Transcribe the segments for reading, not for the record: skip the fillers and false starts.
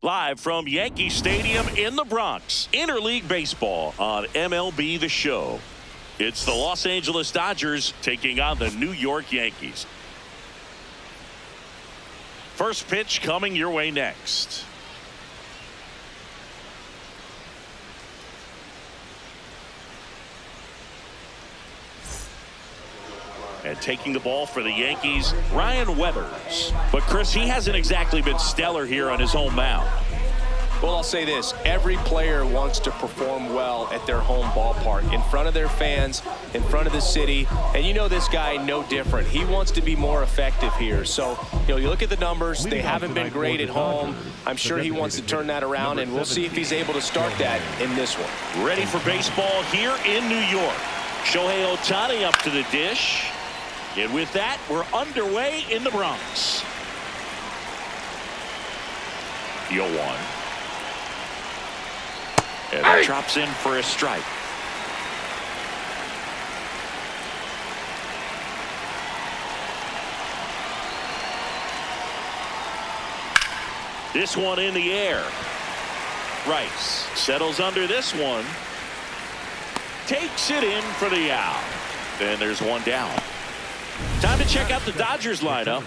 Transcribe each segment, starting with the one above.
Live from Yankee Stadium in the Bronx, interleague baseball on MLB The Show. It's the Los Angeles Dodgers taking on the New York Yankees. First pitch coming your way next. And taking the ball for the Yankees, Ryan Weathers. But Chris, he hasn't exactly been stellar here on his home mound. Well, I'll say this. Every player wants to perform well at their home ballpark, in front of their fans, in front of the city. And you know this guy no different. He wants to be more effective here. So, you look at the numbers. They haven't been great at home. I'm sure he wants to turn that around, and we'll see if he's able to start that in this one. Ready for baseball here in New York. Shohei Ohtani up to the dish. And with that, we're underway in the Bronx. 0-1. And that drops in for a strike. This one in the air. Rice settles under this one. Takes it in for the out. And there's one down. Time to check out the Dodgers lineup.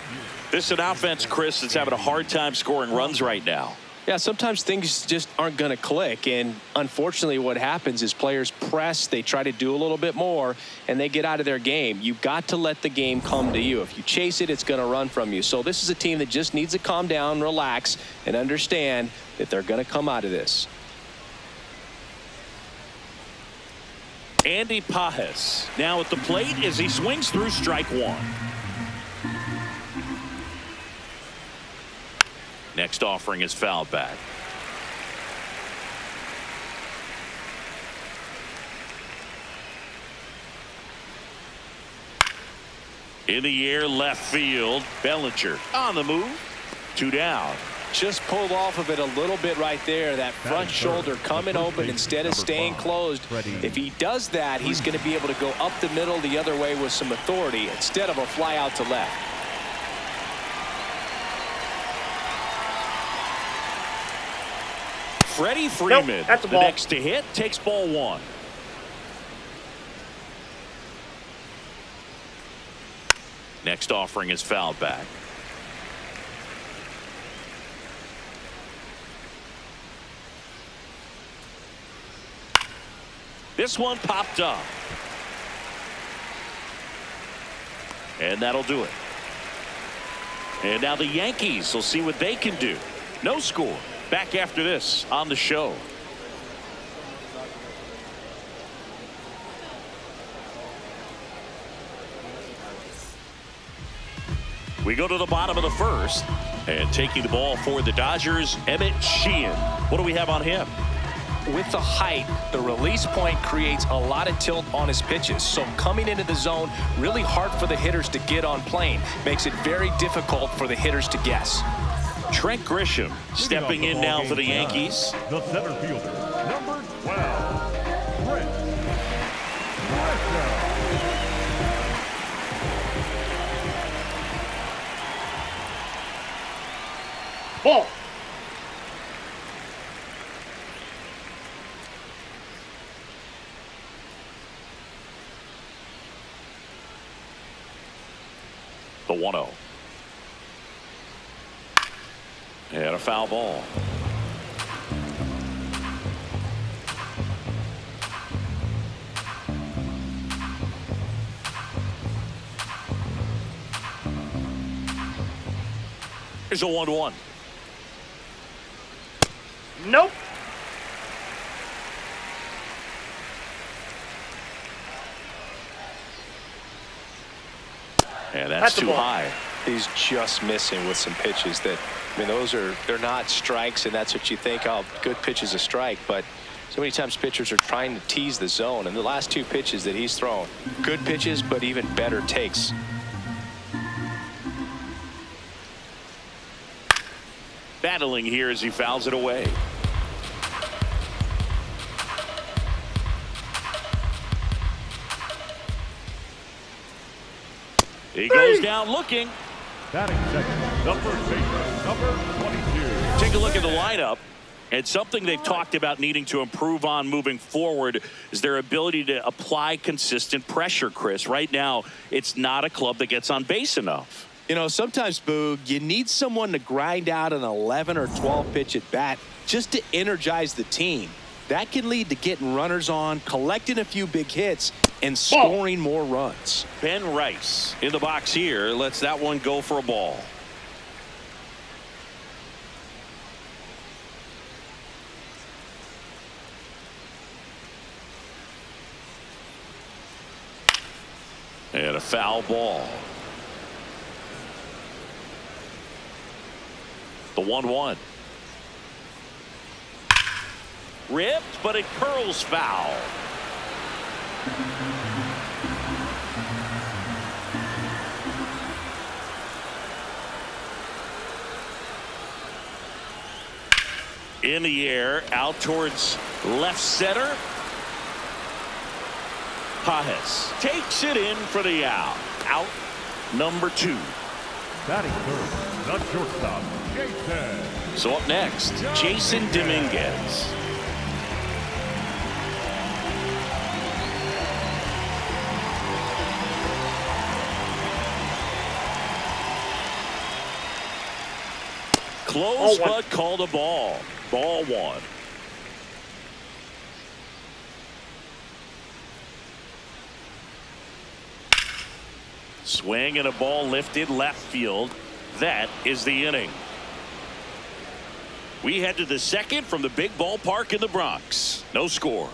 This is an offense, Chris, that's having a hard time scoring runs right now. Yeah, sometimes things just aren't going to click, and unfortunately what happens is players press, they try to do a little bit more, and they get out of their game. You've got to let the game come to you. If you chase it, it's going to run from you. So this is a team that just needs to calm down, relax, and understand that they're going to come out of this. Andy Pajes now at the plate as he swings through strike one. Next offering is fouled back. In the air, left field. Bellinger on the move. 2 down. Just pulled off of it a little bit right there. That front shoulder coming open instead of staying closed. If he does that, he's going to be able to go up the middle the other way with some authority instead of a fly out to left. Freddie Freeman, the next to hit, takes ball 1. Next offering is fouled back. This one popped up. And that'll do it. And now the Yankees will see what they can do. No score. Back after this on the show. We go to the bottom of the first. And taking the ball for the Dodgers, Emmett Sheehan. What do we have on him? With the height, the release point creates a lot of tilt on his pitches. So coming into the zone, really hard for the hitters to get on plane. Makes it very difficult for the hitters to guess. Trent Grisham stepping in now for the Yankees. The center fielder, number 12, Trent Grisham. Ball. The 1-0. And a foul ball. Here's a 1-1. Nope. And that's too high. He's just missing with some pitches that, I mean, they're not strikes, and that's what you think, oh, good pitch is a strike. But so many times pitchers are trying to tease the zone, and the last 2 pitches that he's thrown, good pitches, but even better takes. Battling here as he fouls it away. He goes down looking. Batting second, The first baseman, number 22. Take a look at the lineup. And something they've talked about needing to improve on moving forward is their ability to apply consistent pressure, Chris. Right now, it's not a club that gets on base enough. You know, sometimes, Boog, you need someone to grind out an 11 or 12 pitch at bat just to energize the team. That can lead to getting runners on, collecting a few big hits, and scoring more runs. Ben Rice in the box here lets that one go for a ball. And a foul ball. The 1-1. Ripped, but it curls foul. In the air, out towards left center. Pajes takes it in for the out. Out number 2. Batting third, the shortstop, Jason. So up next, Jason Dominguez. Close, but called a ball. Ball 1. Swing and a ball lifted left field. That is the inning. We head to the second from the big ballpark in the Bronx. No score.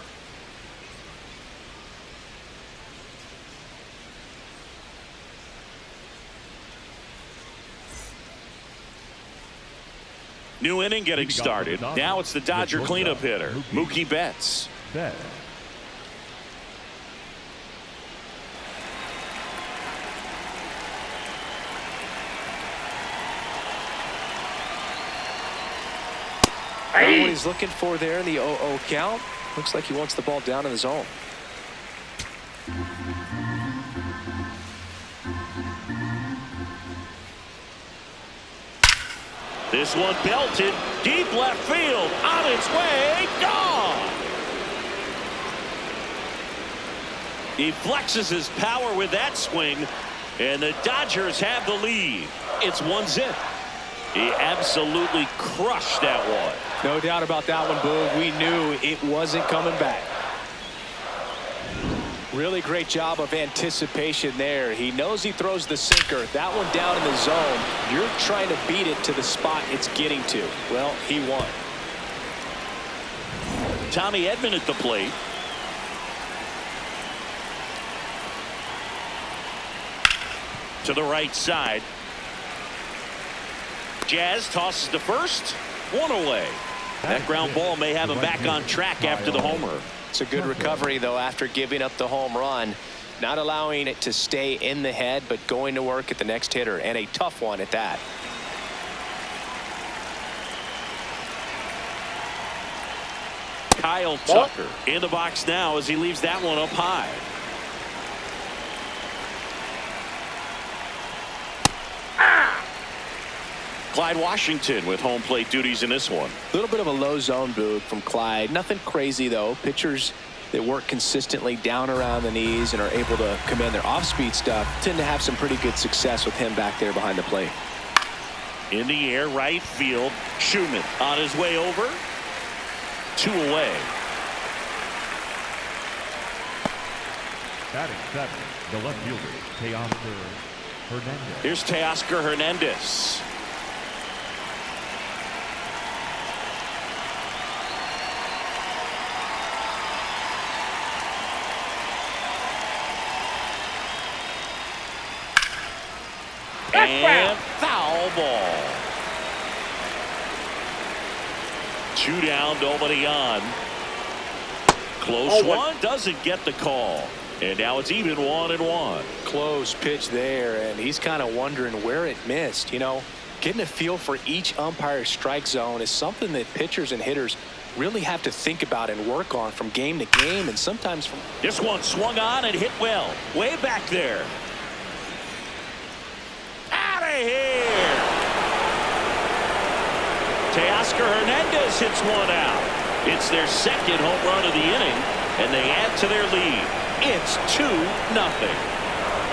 New inning getting started. Now it's the Dodger cleanup hitter, Mookie Betts. What he's looking for there in the 0-0 count. Looks like he wants the ball down in the zone. This one belted deep left field, on its way, gone. He flexes his power with that swing, and the Dodgers have the lead. It's 1-0. He absolutely crushed that one. No doubt about that one, Boog. We knew it wasn't coming back. Really great job of anticipation there. He knows he throws the sinker. That one down in the zone. You're trying to beat it to the spot it's getting to. Well, he won. Tommy Edman at the plate. To the right side. Jazz tosses to first. One away. That ground ball may have him back on track after the homer. It's a good recovery, though, after giving up the home run. Not allowing it to stay in the head, but going to work at the next hitter, and a tough one at that. Kyle Tucker in the box now as he leaves that one up high. Clyde Washington with home plate duties in this one. A little bit of a low zone boot from Clyde. Nothing crazy, though. Pitchers that work consistently down around the knees and are able to command their off-speed stuff tend to have some pretty good success with him back there behind the plate. In the air, right field. Schumann on his way over. 2 away. Batting seven, the left fielder, Teoscar Hernandez. Here's Teoscar Hernandez. And foul ball. 2 down, nobody on. Close one, doesn't get the call. And now it's even 1-1. Close pitch there, and he's kind of wondering where it missed. You know, getting a feel for each umpire's strike zone is something that pitchers and hitters really have to think about and work on from game to game, and sometimes from... This one swung on and hit well. Way back there. Out of here. Teoscar Hernandez hits one out. It's their second home run of the inning, and they add to their lead. It's 2-0.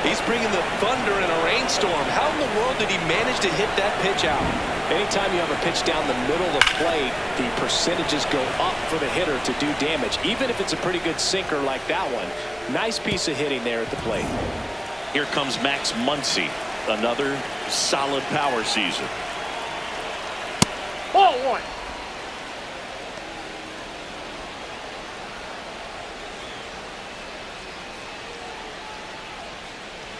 He's bringing the thunder in a rainstorm. How in the world did he manage to hit that pitch out? Anytime you have a pitch down the middle of the plate, the percentages go up for the hitter to do damage, even if it's a pretty good sinker like that one. Nice piece of hitting there at the plate. Here comes Max Muncy. Another solid power season. Ball one.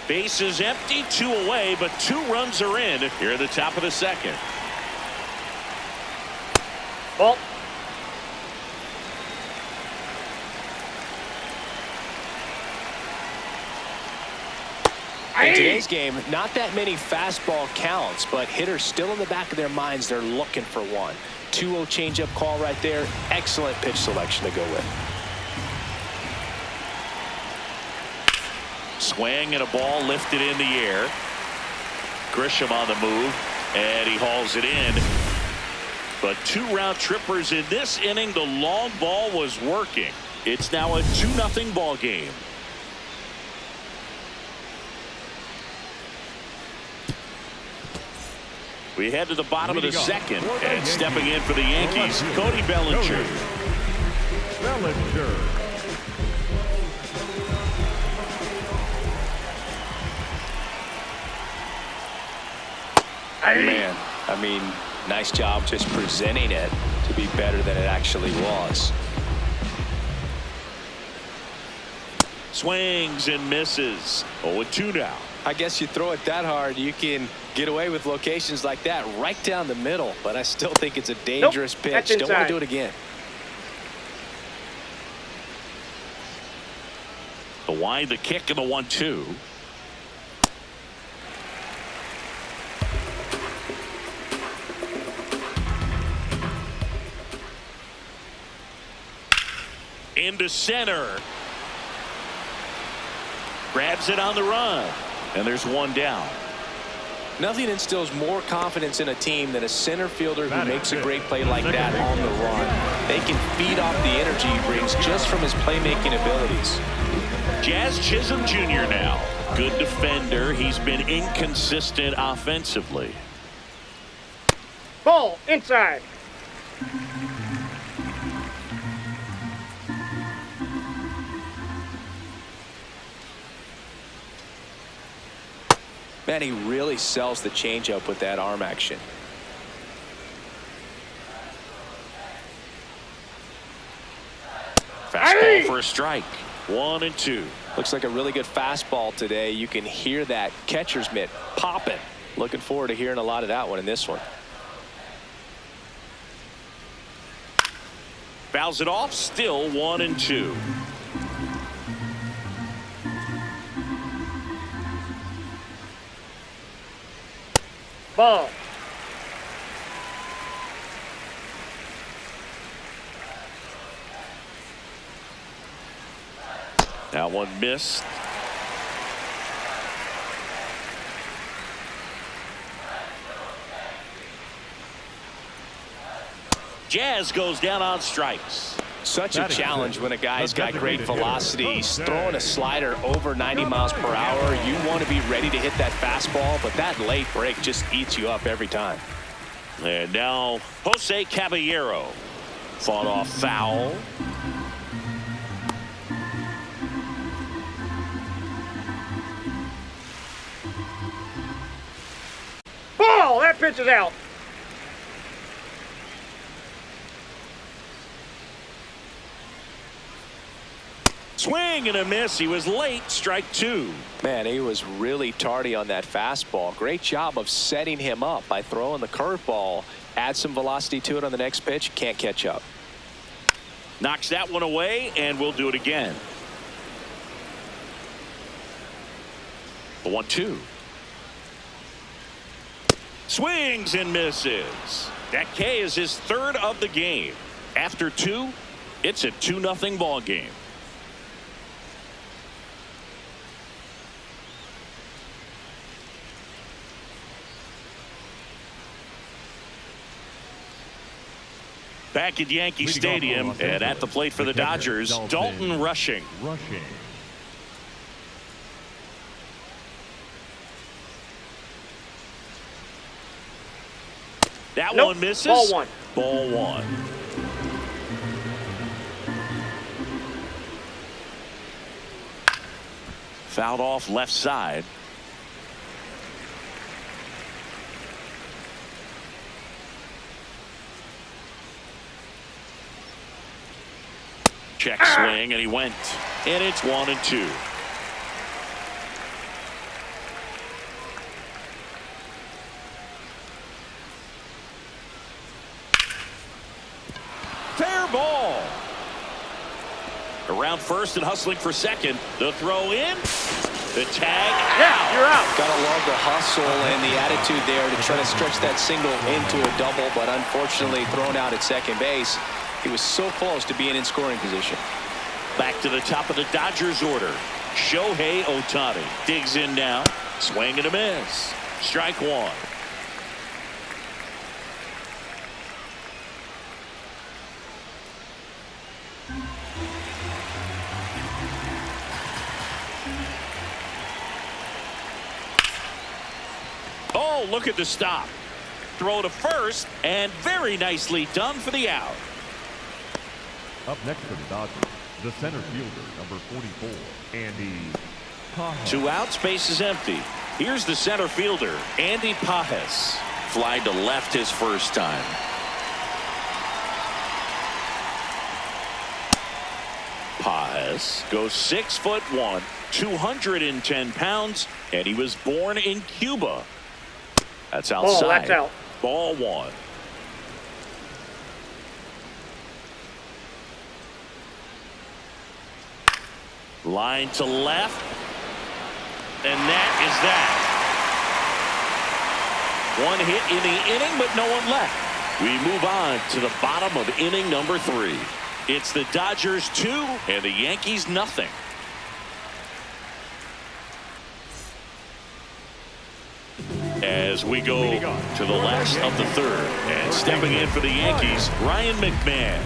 Base is empty, 2 away, but 2 runs are in here at the top of the second. Ball. In today's game, not that many fastball counts, but hitters still in the back of their minds, they're looking for one. 2-0 changeup call right there. Excellent pitch selection to go with. Swing and a ball lifted in the air. Grisham on the move, and he hauls it in. But 2 round trippers in this inning. The long ball was working. It's now a 2-0 ball game. We head to the bottom of the second, and stepping in for the Yankees, Cody Bellinger. Bellinger. Man, I mean, nice job just presenting it to be better than it actually was. Swings and misses. 0-2 now. I guess you throw it that hard, you can get away with locations like that right down the middle, but I still think it's a dangerous pitch. That's Don't want inside. to do it again. The wind, the kick, and the 1-2. Into center. Grabs it on the run. And there's 1 down. Nothing instills more confidence in a team than a center fielder who makes a great play like that on the run. They can feed off the energy he brings just from his playmaking abilities. Jazz Chisholm Jr. now. Good defender. He's been inconsistent offensively. Ball inside. Man, he really sells the changeup with that arm action. Fastball for a strike. 1-2. Looks like a really good fastball today. You can hear that catcher's mitt popping. Looking forward to hearing a lot of that one in this one. Fouls it off. Still 1-2. Ball. That one missed. Jazz goes down on strikes. Such a challenge when a guy's got great velocity. He's throwing a slider over 90 miles per hour. You want to be ready to hit that fastball, but that late break just eats you up every time. And now Jose Caballero fought off foul. Ball. That pitch is out. Swing and a miss. He was late. Strike 2. Man, he was really tardy on that fastball. Great job of setting him up by throwing the curveball. Add some velocity to it on the next pitch. Can't catch up. Knocks that one away, and we'll do it again. The 1-2. Swings and misses. That K is his 3rd of the game. After 2, it's a 2-0 ball game. Back at Yankee Stadium and at the plate for the Dodgers, Dalton Rushing. That one misses. Ball one. Ball one. Fouled off left side. Check swing, and he went. And it's 1-2. Fair ball. Around first and hustling for second. The throw in. The tag out. Yeah, you're out. Gotta love the hustle and the attitude there to try to stretch that single into a double, but unfortunately thrown out at second base. He was so close to being in scoring position. Back to the top of the Dodgers order. Shohei Ohtani digs in now. Swing and a miss. Strike one. Oh, look at the stop. Throw to first, and very nicely done for the out. Up next for the Dodgers, the center fielder, number 44, Andy Pages. 2 outs, base is empty. Here's the center fielder, Andy Pages. Fly to left his first time. Pages goes 6'1", 210 pounds, and he was born in Cuba. That's outside. Oh, that's out. Ball one. Line to left. And that is that. One hit in the inning, but no one left. We move on to the bottom of inning number 3. It's the Dodgers 2 and the Yankees nothing. As we go to the last of the third, and stepping in for the Yankees, Ryan McMahon.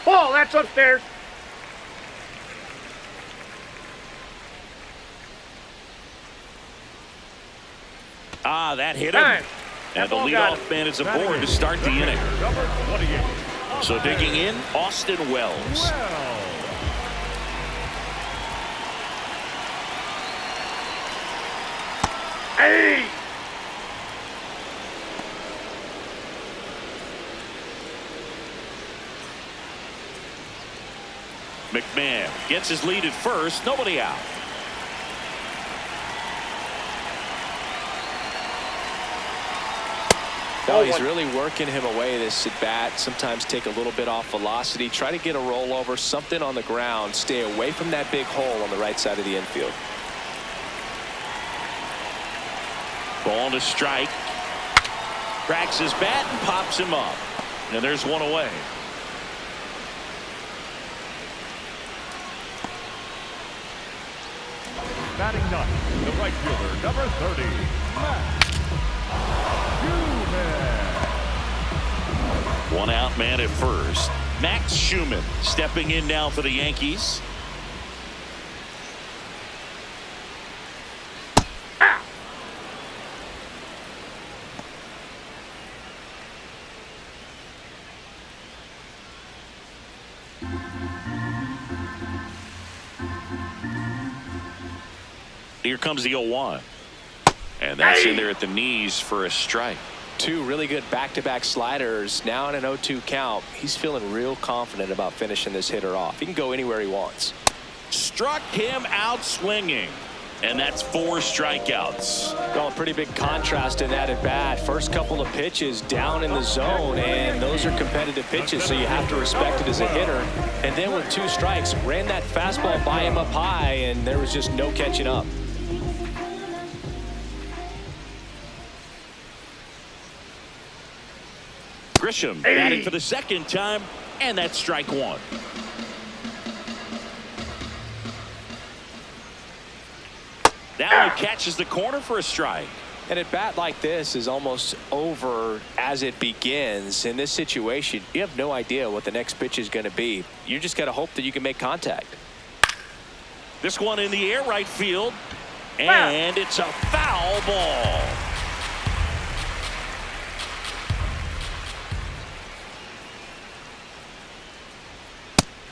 Ball, that's upstairs. Ah, that hit him. And the leadoff man is aboard to start the inning. So digging in, Austin Wells. Hey! McMahon gets his lead at first, nobody out. Oh, he's really working him away this at bat. Sometimes take a little bit off velocity, try to get a rollover, something on the ground, stay away from that big hole on the right side of the infield. Ball to strike. Cracks his bat and pops him up. And there's one away. Batting ninth, the right fielder, number 30, Matt Schumann. One out man at first. Max Schumann stepping in now for the Yankees. Here comes the 0-1. And that's in there at the knees for a strike. 2 really good back-to-back sliders. Now in an 0-2 count. He's feeling real confident about finishing this hitter off. He can go anywhere he wants. Struck him out swinging. And that's 4 strikeouts. Well, a pretty big contrast in that at bat. First couple of pitches down in the zone, and those are competitive pitches, so you have to respect it as a hitter. And then with 2 strikes, ran that fastball by him up high, and there was just no catching up. Grisham batting for the second time, and that's strike 1. Now he catches the corner for a strike. And at bat like this is almost over as it begins. In this situation, you have no idea what the next pitch is going to be. You just got to hope that you can make contact. This one in the air right field, and it's a foul ball.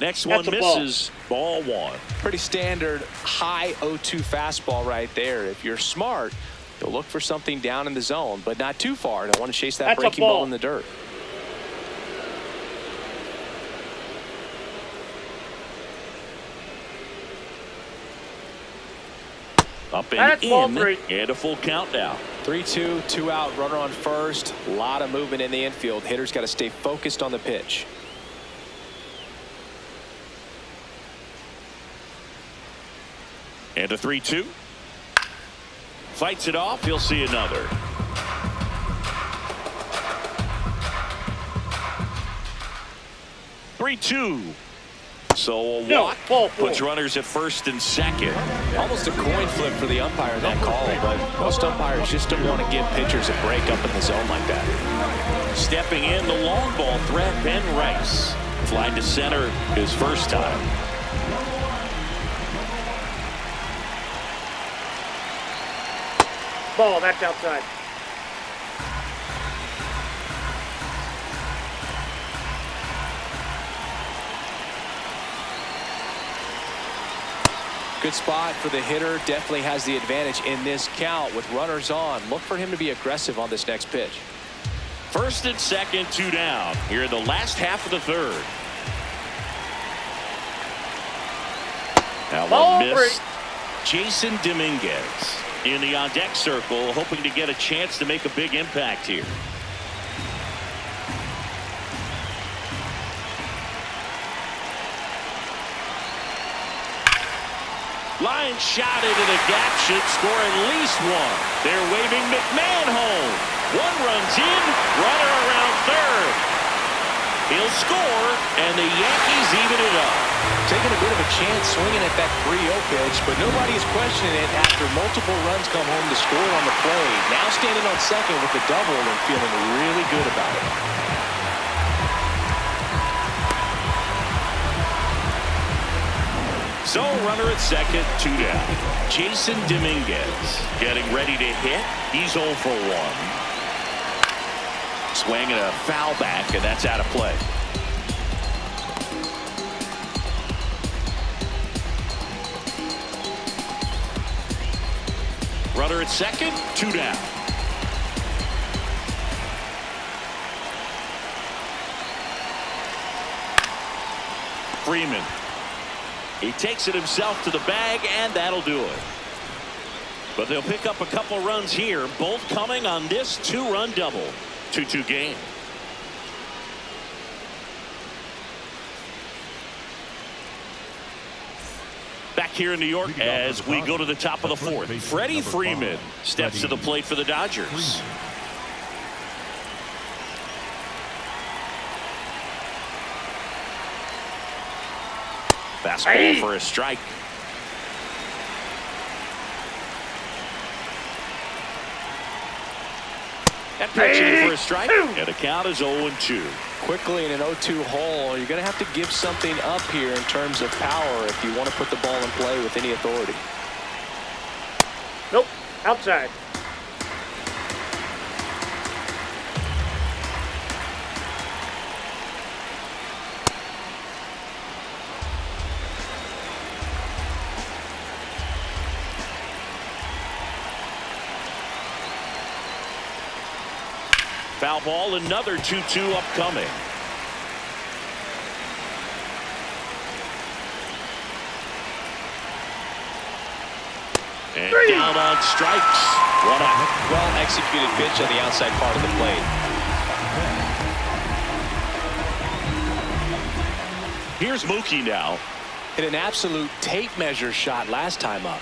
Next one misses. Ball one. Pretty standard high 0-2 fastball right there. If you're smart, you'll look for something down in the zone, but not too far. Don't want to chase that breaking ball in the dirt. Up and in, and a full count now. 3-2, 2 out, runner on first. A lot of movement in the infield. Hitters got to stay focused on the pitch. And a 3-2. Fights it off. He'll see another. (3-2). So a walk puts runners at first and second. Almost a coin flip for the umpire in that call, but most umpires just don't want to give pitchers a break up in the zone like that. Stepping in, the long ball threat, Ben Rice. Flying to center his first time. Ball, that's outside. Good spot for the hitter. Definitely has the advantage in this count with runners on. Look for him to be aggressive on this next pitch. First and second, 2 down. Here in the last half of the third. Now one miss. Jason Dominguez in the on-deck circle, hoping to get a chance to make a big impact here. Line shot into the gap, should score at least one. They're waving McMahon home. One runs in, runner around third. He'll score, and the Yankees even it up. Taking a bit of a chance swinging at that 3-0 pitch, but nobody is questioning it after multiple runs come home to score on the play. Now standing on second with the double and feeling really good about it. So runner at second, 2 down. Jason Dominguez getting ready to hit. He's 0 for 1. Swing and a foul back, and that's out of play. Runner at second, 2 down. Freeman. He takes it himself to the bag, and that'll do it. But they'll pick up a couple runs here, both coming on this 2-run double. 2-2 game. Back here in New York as we go to the top of the fourth. Freddie Freeman steps to the plate for the Dodgers. Fastball for a strike. That pitch in for a strike, and the count is 0-2. Quickly in an 0-2 hole, you're going to have to give something up here in terms of power if you want to put the ball in play with any authority. Nope, outside. Foul ball, another 2-2 upcoming. And down on strikes. One out. Well executed pitch on the outside part of the plate. Here's Mookie now. Hit an absolute tape measure shot last time up.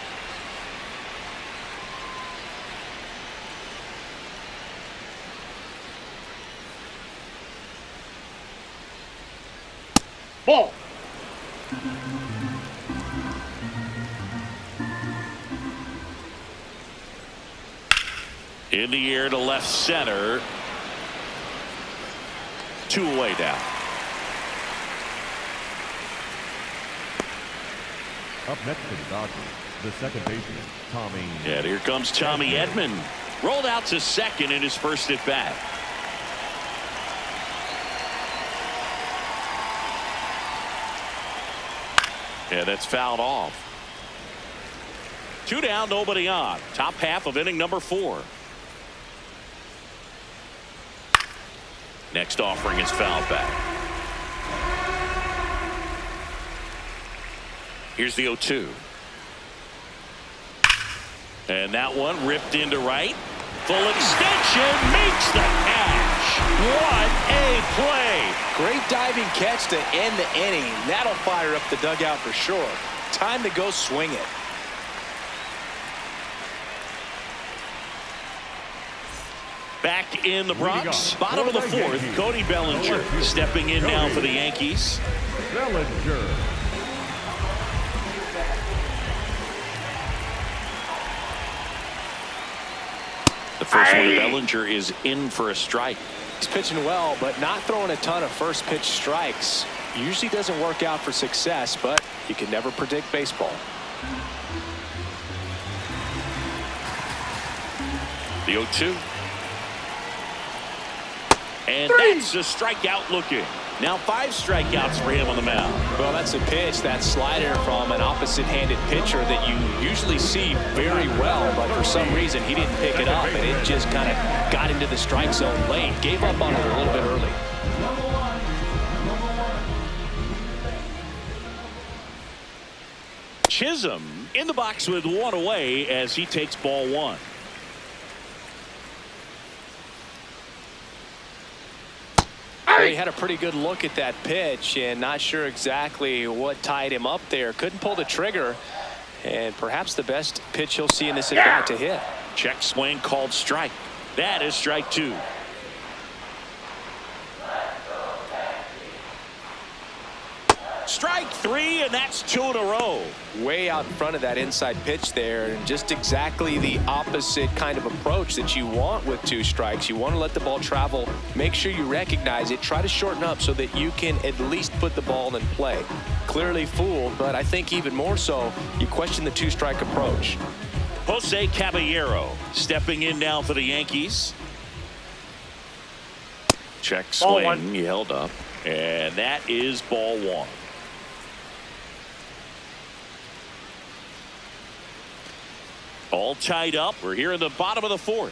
Ball. In the air to left center. 2 away now. Up next for the Dodgers, the second baseman, Tommy. And here comes Tommy Edman. Rolled out to second in his first at bat. And that's fouled off. 2 down, nobody on. Top half of inning number 4. Next offering is fouled back. Here's the 0-2. And that one ripped into right. Full extension makes the catch. What a play. Great diving catch to end the inning. That'll fire up the dugout for sure. Time to go swing it. Back in the Bronx, bottom of the 4th, Cody Bellinger stepping in now for the Yankees. Bellinger. The first one to Bellinger is in for a strike. He's pitching well, but not throwing a ton of first pitch strikes. Usually doesn't work out for success, but you can never predict baseball. The 0-2. And that's a strikeout looking. Now 5 strikeouts for him on the mound. Well, that's a pitch, that slider from an opposite-handed pitcher that you usually see very well, but for some reason he didn't pick it up, and it just kind of got into the strike zone late. Gave up on it a little bit early. Chisholm in the box with 1 away as he takes ball 1. He had a pretty good look at that pitch and not sure exactly what tied him up there. Couldn't pull the trigger, and perhaps the best pitch he'll see in this at bat to hit. Check swing called strike. That is strike 2. Strike 3, and that's 2 in a row. Way out in front of that inside pitch there, and just exactly the opposite kind of approach that you want with 2 strikes. You want to let the ball travel, make sure you recognize it, try to shorten up so that you can at least put the ball in play. Clearly fooled, but I think even more so, you question the 2-strike approach. Jose Caballero stepping in now for the Yankees. Check swing, he held up, and that is ball 1. All tied up. We're here in the bottom of the 4th.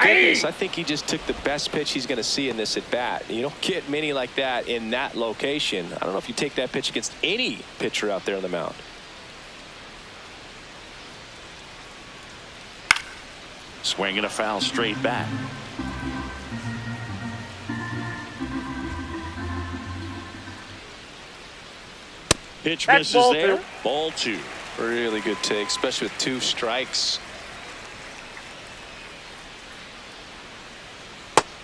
Goodness, I think he just took the best pitch he's going to see in this at bat. You don't get many like that in that location. I don't know if you take that pitch against any pitcher out there on the mound. Swinging a foul straight back. Pitch misses there. Ball 2. Really good take, especially with 2 strikes.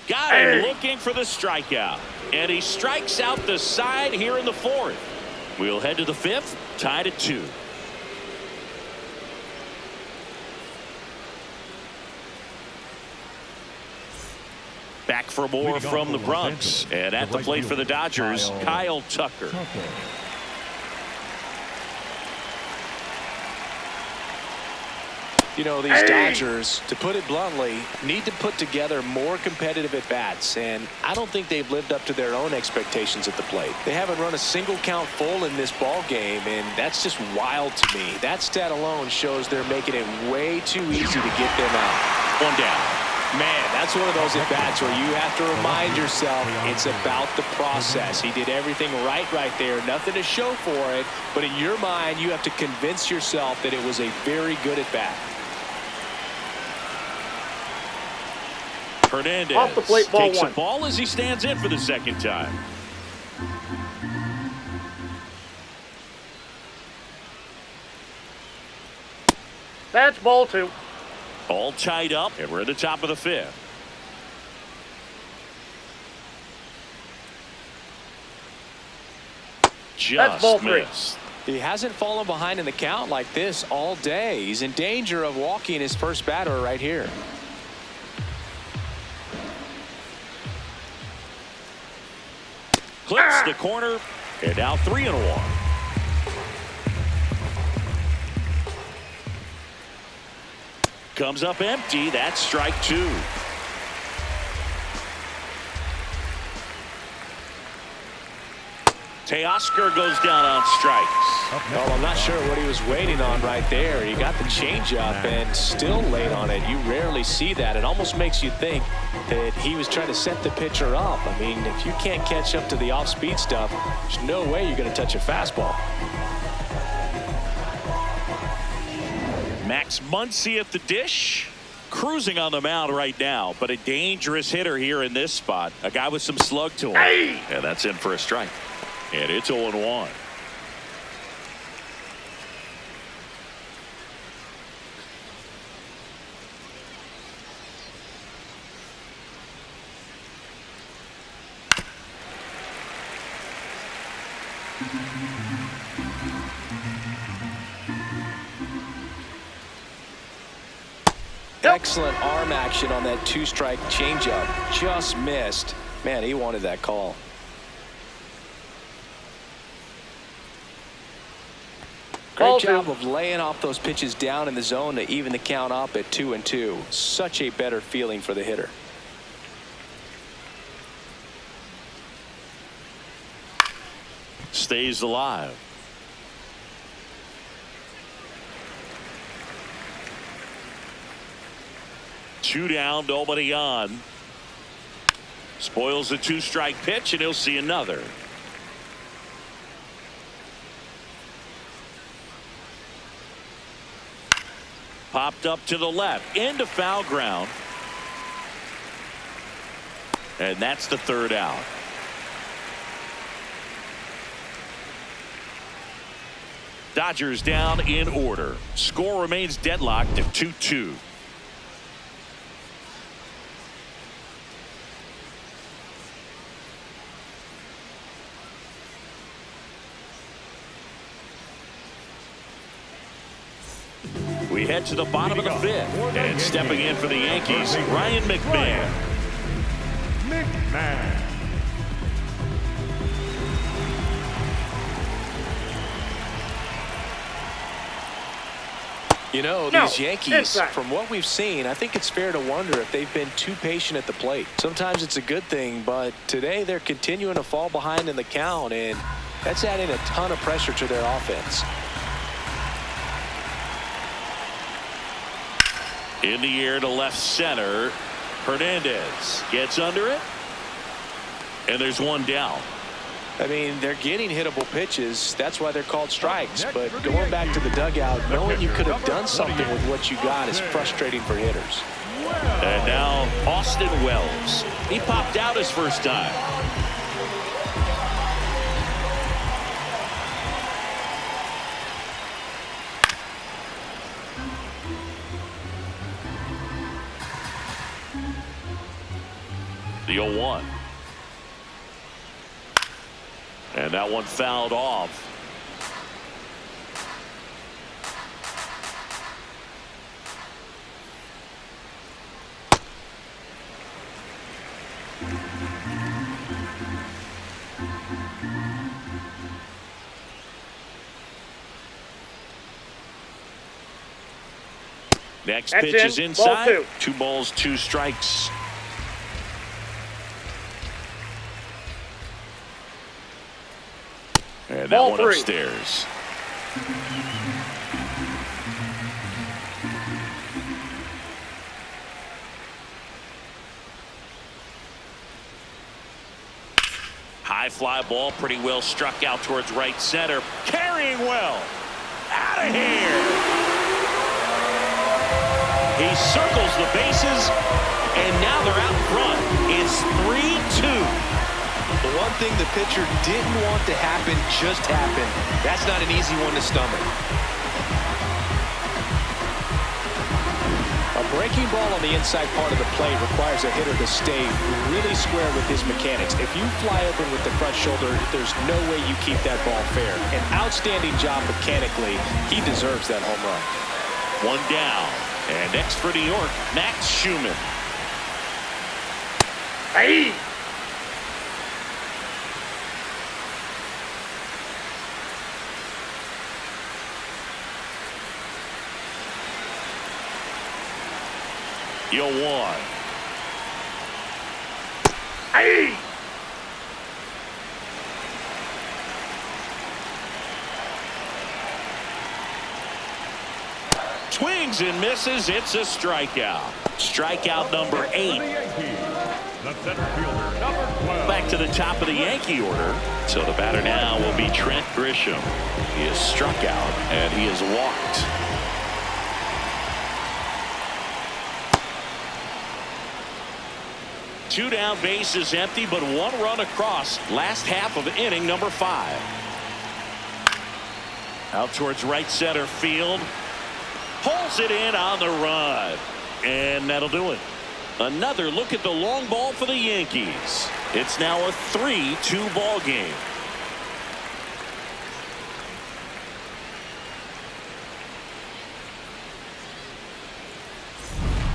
Got him looking for the strikeout. And he strikes out the side here in the 4th. We'll head to the 5th, tied at 2. Back for more from the Bronx. And at the plate for the Dodgers, Kyle Tucker. You know, these Dodgers, to put it bluntly, need to put together more competitive at-bats, and I don't think they've lived up to their own expectations at the plate. They haven't run a single count full in this ball game, and that's just wild to me. That stat alone shows they're making it way too easy to get them out. 1 down. Man, that's one of those at-bats where you have to remind yourself it's about the process. He did everything right there. Nothing to show for it, but in your mind, you have to convince yourself that it was a very good at-bat. Hernandez off the plate, ball takes 1. a ball as he stands in for the 2nd time. That's ball 2. All tied up, and we're at the top of the 5th. That's ball Just 3. missed. He hasn't fallen behind in the count like this all day. He's in danger of walking his first batter right here. Clips the corner, and now 3-1. Comes up empty. That's strike 2. Teoscar goes down on strikes. Well, I'm not sure what he was waiting on right there. He got the changeup and still late on it. You rarely see that. It almost makes you think that he was trying to set the pitcher up. I mean, if you can't catch up to the off-speed stuff, there's no way you're going to touch a fastball. Max Muncy at the dish. Cruising on the mound right now, but a dangerous hitter here in this spot. A guy with some slug to him. Hey! And that's in for a strike. And it's 0-1. Excellent arm action on that two-strike changeup. Just missed. Man, he wanted that call. Great job of laying off those pitches down in the zone to even the count up at 2-2. Such a better feeling for the hitter. Stays alive. Two down, nobody on. Spoils the two-strike pitch, and he'll see another. Popped up to the left, into foul ground. And that's the third out. Dodgers down in order. Score remains deadlocked at 2-2. We head to the bottom of the fifth, and stepping in for the Yankees, Ryan McMahon. You know, these Yankees, from what we've seen, I think it's fair to wonder if they've been too patient at the plate. Sometimes it's a good thing, but today they're continuing to fall behind in the count, and that's adding a ton of pressure to their offense. In the air to left center. Hernandez gets under it. And there's one down. I mean, they're getting hittable pitches. That's why they're called strikes. But going back to the dugout, knowing you could have done something with what you got is frustrating for hitters. And now Austin Wells. He popped out his first time. The 0-1. And that one fouled off. Next pitch is inside. 2 balls, 2 strikes. And that one upstairs. High fly ball, pretty well struck out towards right center. Carrying well. Out of here. He circles the bases, and now they're out front. It's 3-2. The one thing the pitcher didn't want to happen just happened. That's not an easy one to stomach. A breaking ball on the inside part of the plate requires a hitter to stay really square with his mechanics. If you fly open with the front shoulder, there's no way you keep that ball fair. An outstanding job mechanically. He deserves that home run. One down. And next for New York, Max Schumann. Hey! Yo one. Hey! Swings and misses. It's a strikeout. Strikeout number 8. The center fielder, number 12. Back to the top of the Yankee order. So the batter now will be Trent Grisham. He is struck out and he is walked. Two down, bases empty, but one run across. Last half of inning number 5. Out towards right center field. Pulls it in on the run. And that'll do it. Another look at the long ball for the Yankees. It's now a 3-2 ball game.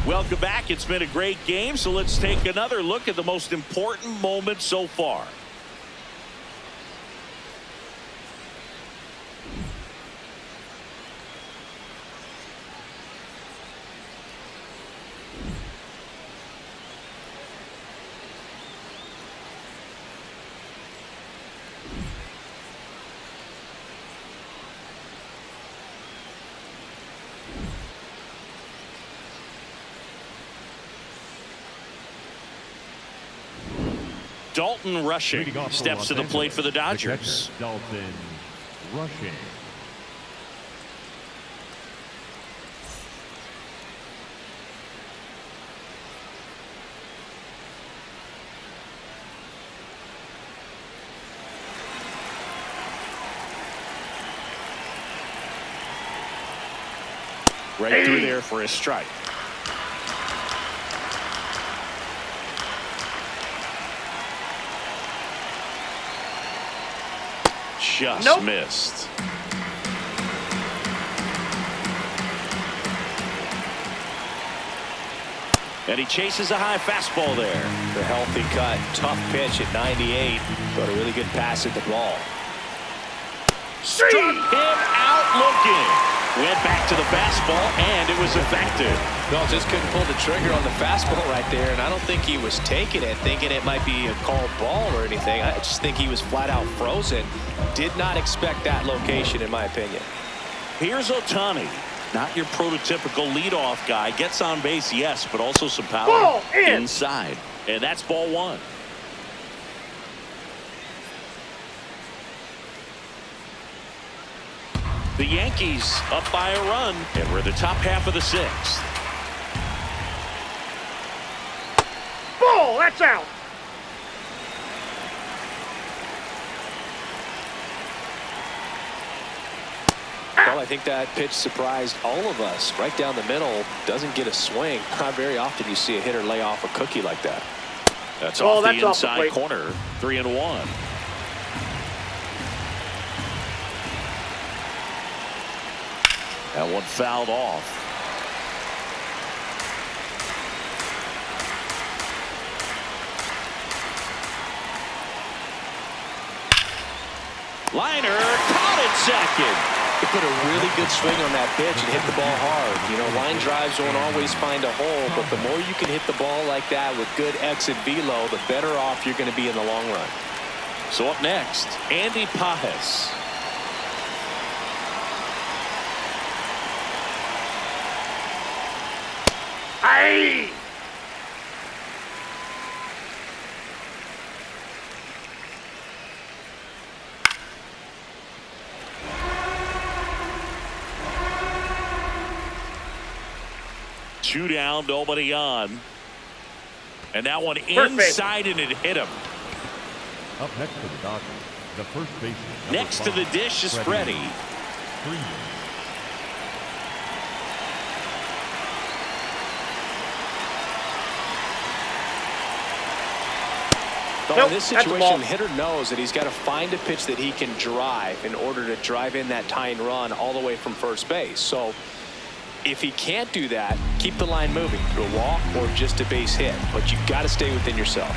Welcome back. It's been a great game, so let's take another look at the most important moment so far. Dalton Rushing steps to the plate for the Dodgers. Dalton Rushing. Right through there for a strike. Just missed. And he chases a high fastball there. The healthy cut, tough pitch at 98, but a really good pass at the ball. Struck him out looking. Went back to the fastball, and it was effective. No, just couldn't pull the trigger on the fastball right there, and I don't think he was taking it, thinking it might be a called ball or anything. I just think he was flat out frozen. Did not expect that location, in my opinion. Here's Ohtani. Not your prototypical leadoff guy. Gets on base, yes, but also some power inside. And that's ball 1. The Yankees up by a run, and we're the top half of the 6th. Ball, that's out. Well, I think that pitch surprised all of us. Right down the middle, doesn't get a swing. Not very often you see a hitter lay off a cookie like that. That's off the inside corner. 3-1. That one fouled off. Liner caught it second. He put a really good swing on that pitch and hit the ball hard. You know, line drives won't always find a hole, but the more you can hit the ball like that with good exit velo, the better off you're going to be in the long run. So up next, Andy Pajes. Hey! Two down, nobody on. And that one inside, and it hit him. Up next to the Dodgers, the first baseman. Next to the dish is Freddie. Well, Nope, in this that's a ball. situation, the hitter knows that he's got to find a pitch that he can drive in order to drive in that tying run all the way from first base. So if he can't do that, keep the line moving through a walk or just a base hit. But you've got to stay within yourself.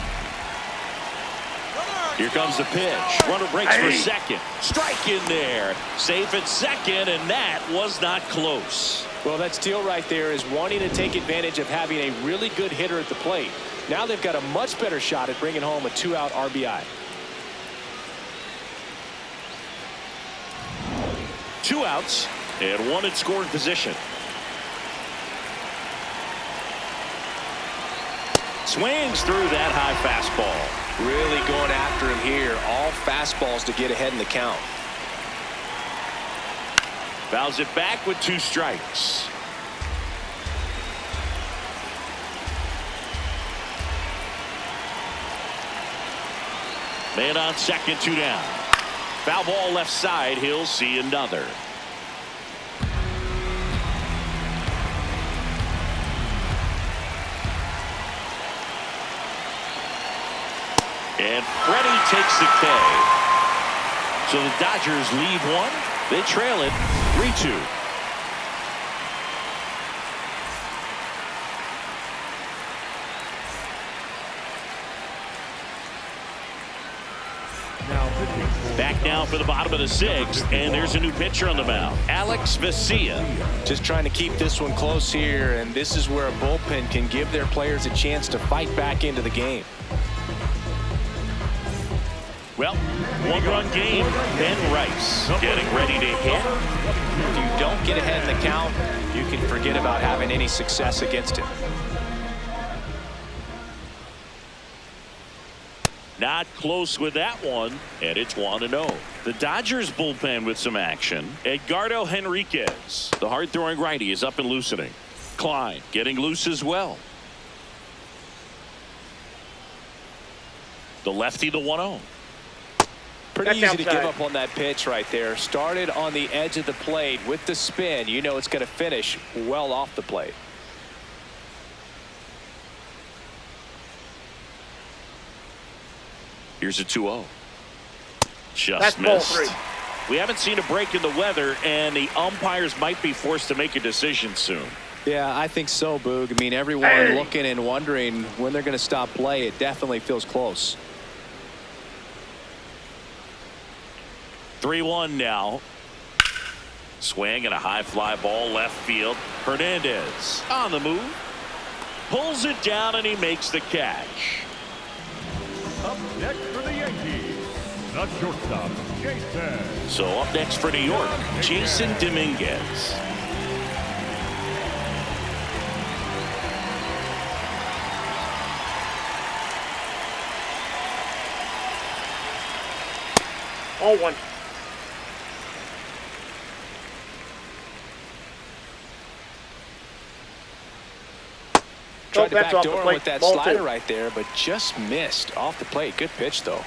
Here comes the pitch. Runner breaks for second. Strike in there. Safe at second, and that was not close. Well, that steal right there is wanting to take advantage of having a really good hitter at the plate. Now they've got a much better shot at bringing home a 2-out RBI. 2 outs and 1 in scoring position. Swings through that high fastball. Really going after him here. All fastballs to get ahead in the count. Fouls it back with 2 strikes. Man on second, 2 down. Foul ball left side. He'll see another. And Freddie takes the K. So the Dodgers lead 1. They trail it 3-2. Back now for the bottom of the 6th, and there's a new pitcher on the mound, Alex Vesia. Just trying to keep this one close here, and this is where a bullpen can give their players a chance to fight back into the game. Well, 1-run game. Ben Rice getting ready to hit. If you don't get ahead in the count, you can forget about having any success against him. Not close with that one, and it's 1-0. The Dodgers bullpen with some action. Edgardo Henriquez, the hard-throwing righty, is up and loosening. Klein getting loose as well. The lefty, the 1-0. Pretty easy to give up on that pitch right there. Started on the edge of the plate with the spin. You know it's going to finish well off the plate. Here's a 2-0. Just missed. We haven't seen a break in the weather, and the umpires might be forced to make a decision soon. Yeah, I think so, Boog. I mean, everyone looking and wondering when they're going to stop play. It definitely feels close. 3-1 now. Swing and a high fly ball left field. Hernandez on the move. Pulls it down, and he makes the catch. Up next for the Yankees, the shortstop, Jason. So up next for New York, Jason Dominguez. All 1. Tried to backdoor with that slider right there, but just missed off the plate. Good pitch, though.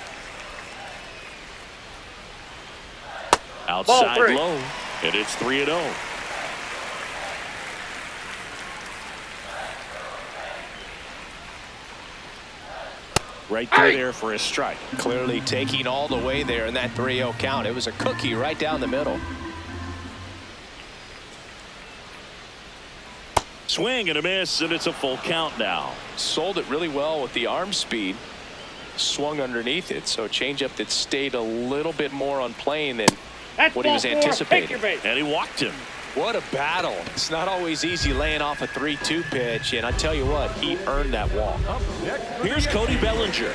Outside low, and it's 3-0. Right through there for a strike. Clearly taking all the way there in that 3-0 count. It was a cookie right down the middle. Swing and a miss, and it's a full count now. Sold it really well with the arm speed. Swung underneath it, so changeup that stayed a little bit more on plane than what he was anticipating. And he walked him. What a battle. It's not always easy laying off a 3-2 pitch, and I tell you what, he earned that walk. Here's Cody Bellinger.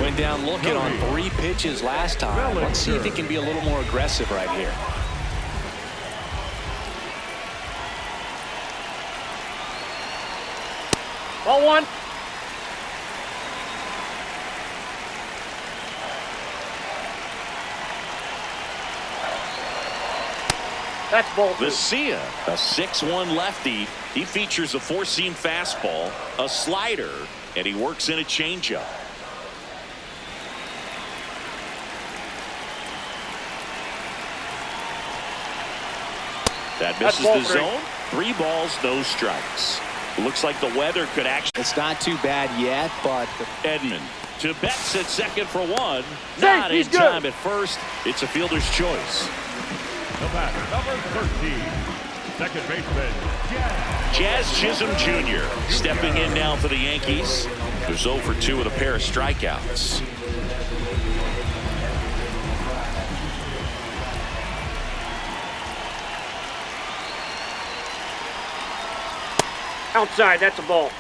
Went down looking on 3 pitches last time. Let's see if he can be a little more aggressive right here. Ball 1. That's ball 2. Vesia, a 6-1 lefty. He features a 4-seam fastball, a slider, and he works in a changeup. That misses the zone. 3 balls, no strikes. Looks like the weather could actually. It's not too bad yet, but Edman To Betts at second for one. Safe, Not in he's good. time at first. It's a fielder's choice. The batter, number 13, second baseman, Jazz Chisholm Jr. stepping in now for the Yankees. There's 0 for 2 with a pair of strikeouts. Outside, that's a ball.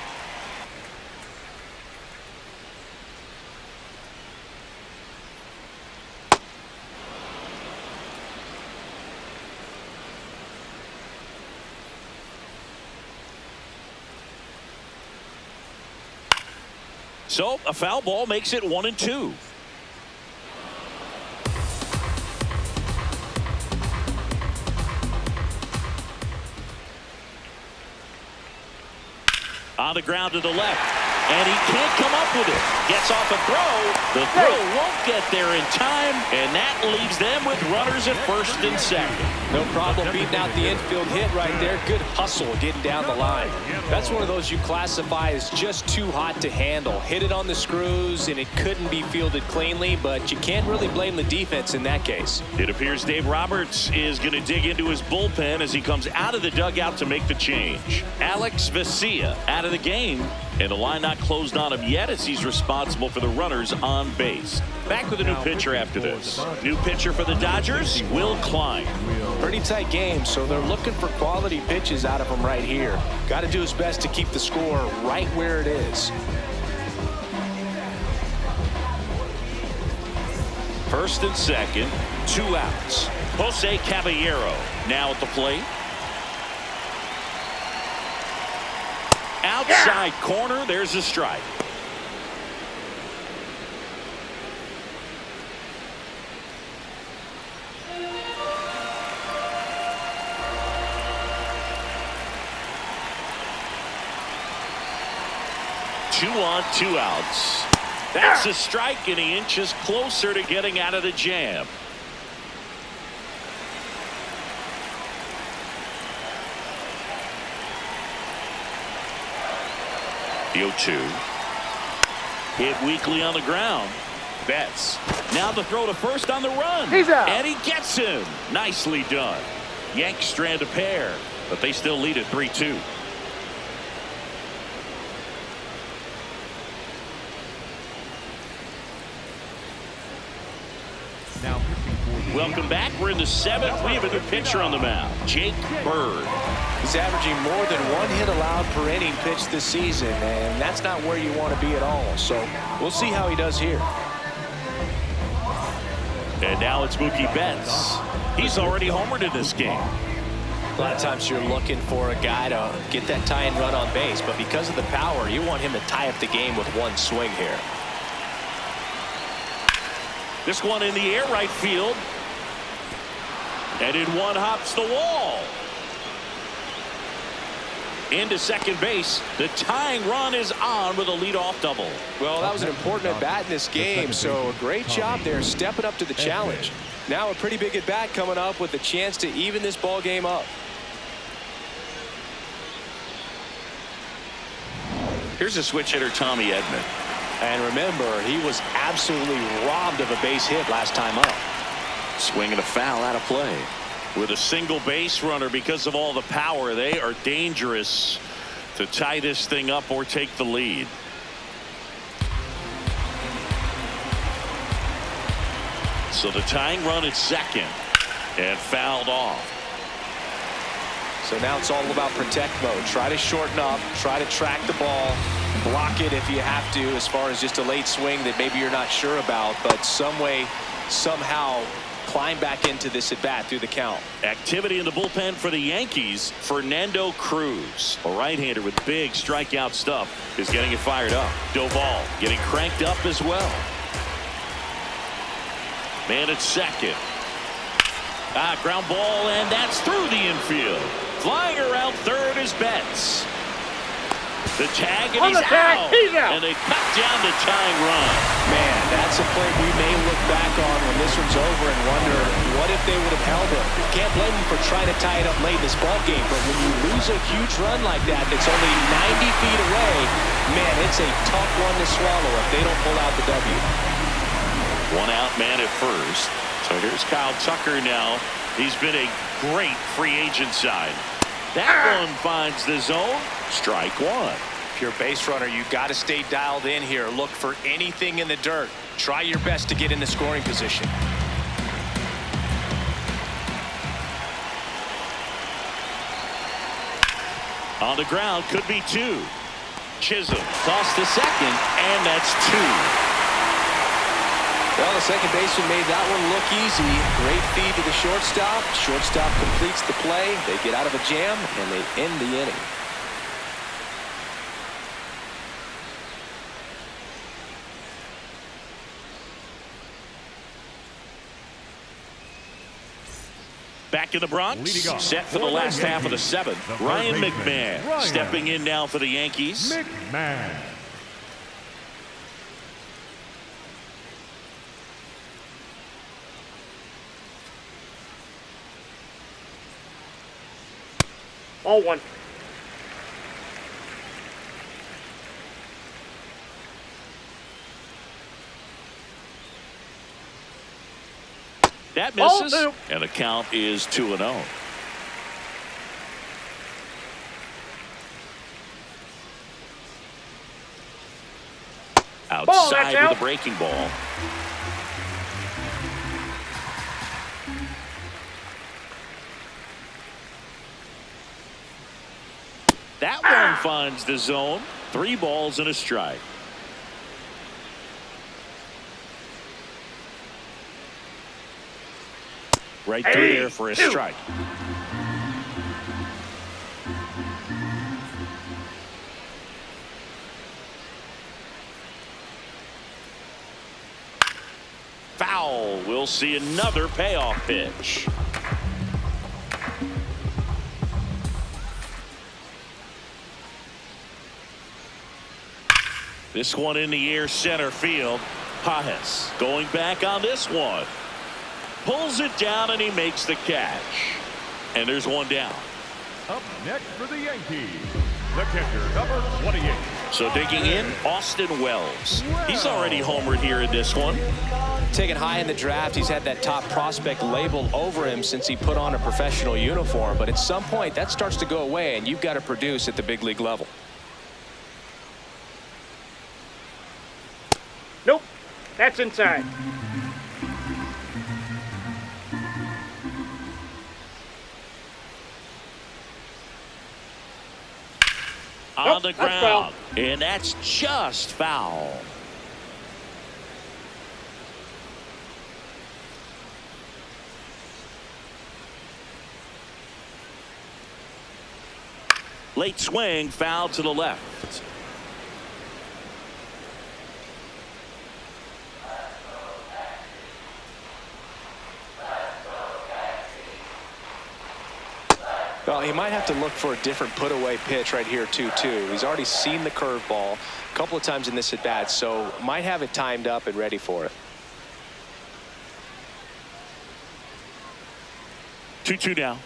So a foul ball makes it 1-2. On the ground to the left, and he can't come up with it. Gets off a throw. The throw won't get there in time, and that leaves them with runners at first and second. No problem beating out the infield hit right there. Good hustle getting down the line. That's one of those you classify as just too hot to handle. Hit it on the screws, and it couldn't be fielded cleanly, but you can't really blame the defense in that case. It appears Dave Roberts is going to dig into his bullpen as he comes out of the dugout to make the change. Alex Vesia out of the game, and the line not closed on him yet as he's responsible for the runners on base. Back with a new pitcher after this. New pitcher for the Dodgers, Will Klein. Pretty tight game, so they're looking for quality pitches out of him right here. Got to do his best to keep the score right where it is. First and second, 2 outs. Jose Caballero now at the plate. Outside corner, there's a strike. Two on, 2 outs. That's a strike, and he inches closer to getting out of the jam. The 0-2. Hit weakly on the ground. Betts. Now the throw to first on the run. He's out. And he gets him. Nicely done. Yanks strand a pair, but they still lead at 3-2. now pitching for the Welcome back. We're in the 7th. We have a new pitcher on the mound, Jake Bird. He's averaging more than 1 hit allowed per inning pitched this season, and that's not where you want to be at all. So we'll see how he does here. And now it's Mookie Betts. He's already homered in this game. A lot of times you're looking for a guy to get that tie-in run on base, but because of the power, you want him to tie up the game with 1 swing here. This one in the air, right field. And in one hops the wall. Into second base. The tying run is on with a leadoff double. Well, that was an important at-bat in this game, so a great job there stepping up to the challenge. Now a pretty big at-bat coming up with a chance to even this ball game up. Here's a switch hitter, Tommy Edman. And remember, he was absolutely robbed of a base hit last time up. Swinging a foul out of play. With a single base runner, because of all the power, they are dangerous to tie this thing up or take the lead. So the tying run at second and fouled off. So now it's all about protect mode. Try to shorten up, try to track the ball, block it if you have to, as far as just a late swing that maybe you're not sure about, but some way, somehow climb back into this at bat through the count. Activity in the bullpen for the Yankees. Fernando Cruz, a right-hander with big strikeout stuff, is getting it fired up. Doval getting cranked up as well. Man at second. Ground ball, and that's through the infield. Flying around third is Betts. The tag, and he's out. And they cut down the tying run. Man, that's a play we may look back on when this one's over and wonder what if they would have held it. Can't blame them for trying to tie it up late in this ball game, but when you lose a huge run like that that's only 90 feet away, Man, it's a tough one to swallow if they don't pull out the W. One out man at first. So here's Kyle Tucker now. He's been a great free agent sign. That one finds the zone. Strike one. If you're a base runner, you got to stay dialed in here. Look for anything in the dirt. Try your best to get in the scoring position. On the ground, could be two. Chisholm tossed to second, and that's two. Well, the second baseman made that one look easy. Great feed to the shortstop. Shortstop completes the play. They get out of a jam, and they end the inning. Back in the Bronx, set for the last half of the seventh. Ryan McMahon stepping in now for the Yankees. McMahon. Ball one. That misses, and the count is 2-0. Outside with a breaking ball. That one finds the zone. 3 balls and a strike. Right through there for a strike. Foul. We'll see another payoff pitch. This one in the air, center field. Pajes going back on this one. Pulls it down, and he makes the catch. And there's one down. Up next for the Yankees, the catcher, number 28. So digging in, Austin Wells. He's already homered here in this one. Taken high in the draft, he's had that top prospect label over him since he put on a professional uniform. But at some point, that starts to go away, and you've got to produce at the big league level. Nope. That's inside. On the ground, and that's just foul. Late swing, foul to the left. Well, he might have to look for a different put-away pitch right here, too. He's already seen the curveball a couple of times in this at-bat, so might have it timed up and ready for it. 2-2 now.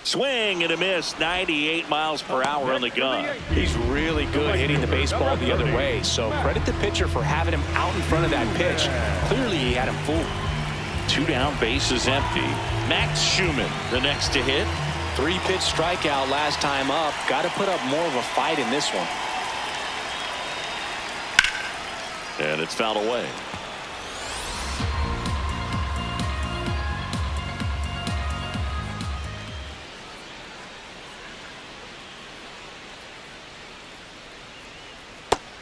Swing and a miss, 98 miles per hour on the gun. He's really good hitting the baseball the other way, so credit the pitcher for having him out in front of that pitch. Clearly, he had him fooled. 2 down, base is empty. Max Schumann, the next to hit. 3-pitch strikeout last time up. Got to put up more of a fight in this one. And it's fouled away.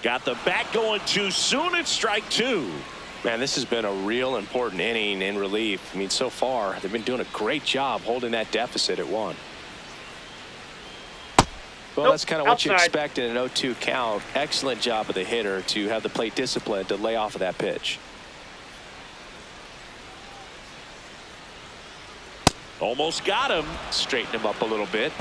Got the bat going too soon. It's strike 2. Man, this has been a real important inning in relief. I mean, so far, they've been doing a great job holding that deficit at 1. Well, that's kind of what you expect in an 0-2 count. Excellent job of the hitter to have the plate discipline to lay off of that pitch. Almost got him. Straighten him up a little bit.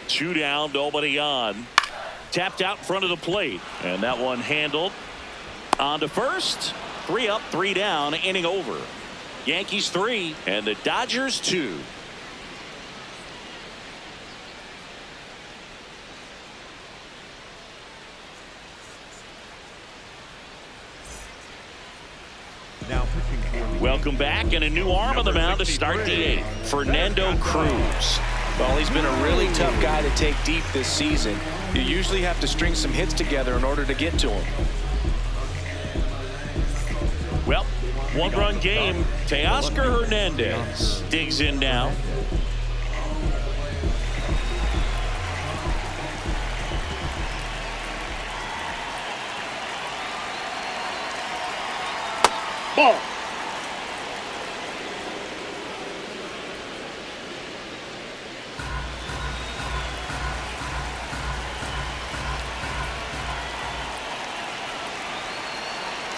Two down, nobody on. Tapped out in front of the plate, and that one handled. On to first. 3 up, 3 down, inning over. Yankees 3 and the Dodgers 2. Now pitching for the Welcome back, and a new arm on the mound to start the 8th. Fernando Cruz. Well, he's been a really tough guy to take deep this season. You usually have to string some hits together in order to get to him. Well, 1-run game. Teoscar Hernandez digs in now. Ball.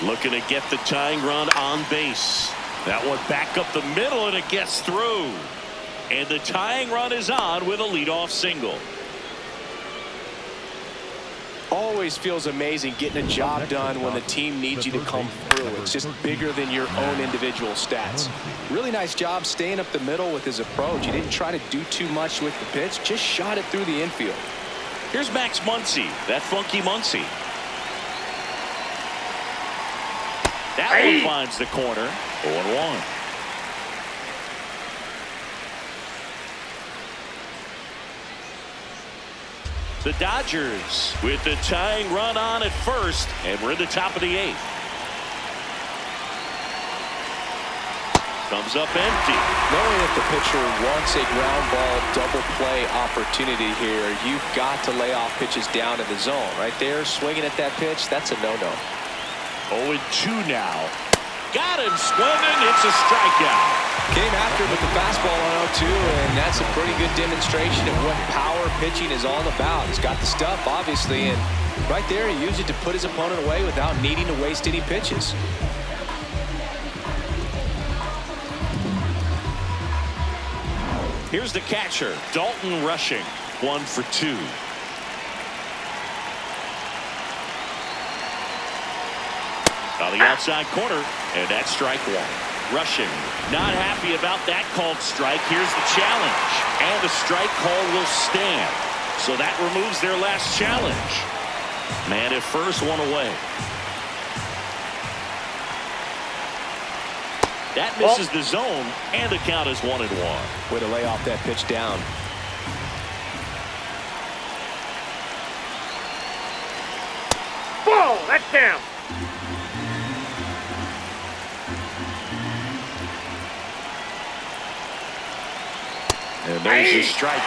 Looking to get the tying run on base. That one back up the middle, and it gets through. And the tying run is on with a leadoff single. Always feels amazing getting a job done when the team needs you to come through. It's just bigger than your own individual stats. Really nice job staying up the middle with his approach. He didn't try to do too much with the pitch, just shot it through the infield. Here's Max Muncy, that funky Muncy. That one finds the corner. 0-1. The Dodgers with the tying run on at first, and we're in the top of the 8th. Comes up empty. Knowing that the pitcher wants a ground ball double play opportunity here, you've got to lay off pitches down in the zone. Right there, swinging at that pitch, that's a no-no. 0-2 now. Got him swinging. It's a strikeout. Came after with the fastball on 0-2, and that's a pretty good demonstration of what power pitching is all about. He's got the stuff, obviously, and right there he used it to put his opponent away without needing to waste any pitches. Here's the catcher, Dalton Rushing. 1 for 2. On the outside corner, and that's strike 1. Rushing, not happy about that called strike. Here's the challenge, and the strike call will stand. So that removes their last challenge. Man at first, 1 away. That misses the zone, and the count is 1-1. Way to lay off that pitch down. Ball. That's down. And there's the strike.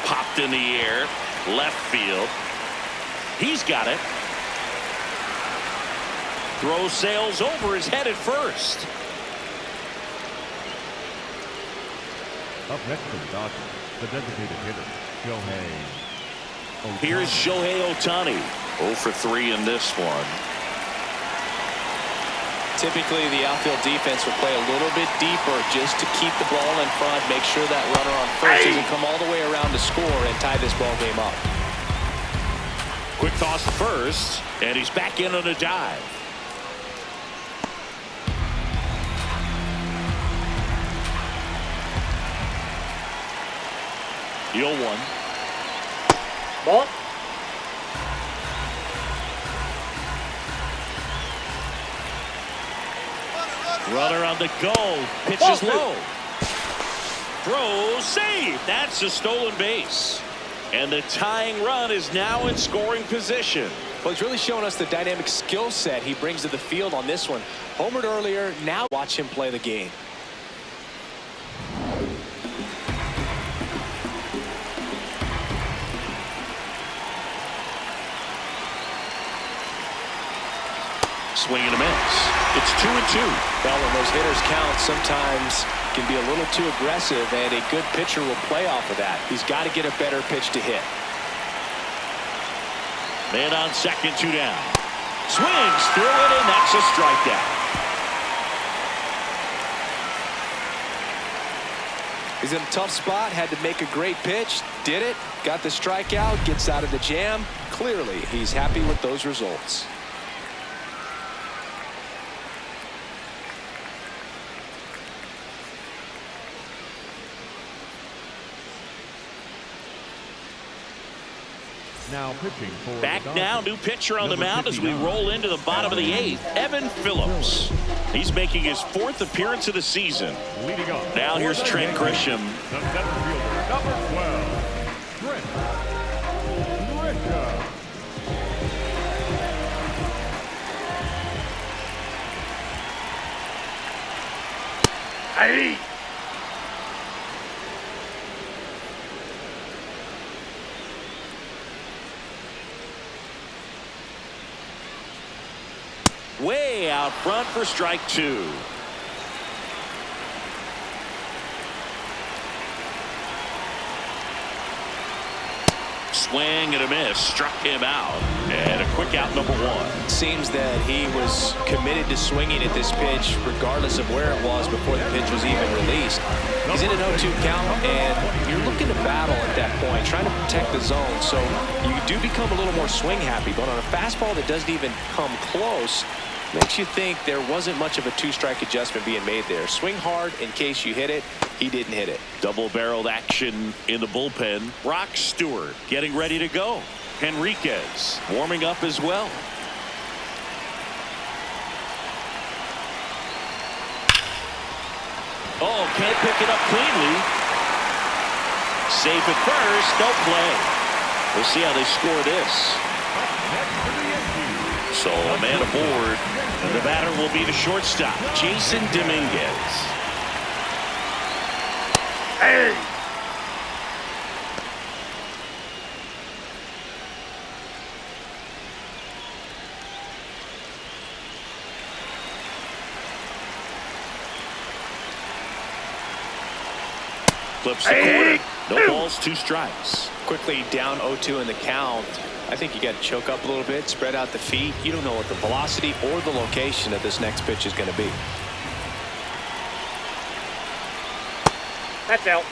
Popped in the air, left field. He's got it. Throw sails over his head at first. Up next for the Dodgers, the designated hitter, Shohei Ohtani. Here's Shohei Ohtani. 0 for 3 in this one. Typically, the outfield defense will play a little bit deeper just to keep the ball in front, make sure that runner on first doesn't come all the way around to score and tie this ball game up. Quick toss to first, and he's back in on a dive. The 0-1. Ball. Runner on the go. Pitches low. Throw, save. That's a stolen base. And the tying run is now in scoring position. Well, he's really showing us the dynamic skill set he brings to the field on this one. Homered earlier, now watch him play the game. Swing and a miss. It's 2-2. Well, when those hitters count, sometimes can be a little too aggressive, and a good pitcher will play off of that. He's got to get a better pitch to hit. Man on second, 2 down. Swings through it, and that's a strikeout. He's in a tough spot, had to make a great pitch, did it, got the strikeout, gets out of the jam. Clearly, he's happy with those results. Now pitching for Back the now, Dodgers. new pitcher on the Number mound as we 59. roll into the bottom of the 8th. Evan Phillips. He's making his 4th appearance of the season. Leading up. Now here's for the Trent Yankees, Grisham. The center fielder, number 12, Trent Grisham. Hey. Way out front for strike 2. Swing and a miss, struck him out, and a quick out, number 1. Seems that he was committed to swinging at this pitch regardless of where it was before the pitch was even released. He's in an 0-2 count, and you're looking to battle at that point, trying to protect the zone, so you do become a little more swing happy. But on a fastball that doesn't even come close, makes you think there wasn't much of a 2-strike adjustment being made there. Swing hard in case you hit it. He didn't hit it. Double-barreled action in the bullpen. Brock Stewart getting ready to go. Henriquez warming up as well. Oh, can't pick it up cleanly. Safe at first, no play. We'll see how they score this. So a man aboard, and the batter will be the shortstop, Jason Dominguez. Hey. Flips the corner. No balls, 2 strikes. Quickly down 0-2 in the count. I think you got to choke up a little bit, spread out the feet. You don't know what the velocity or the location of this next pitch is going to be. That's out.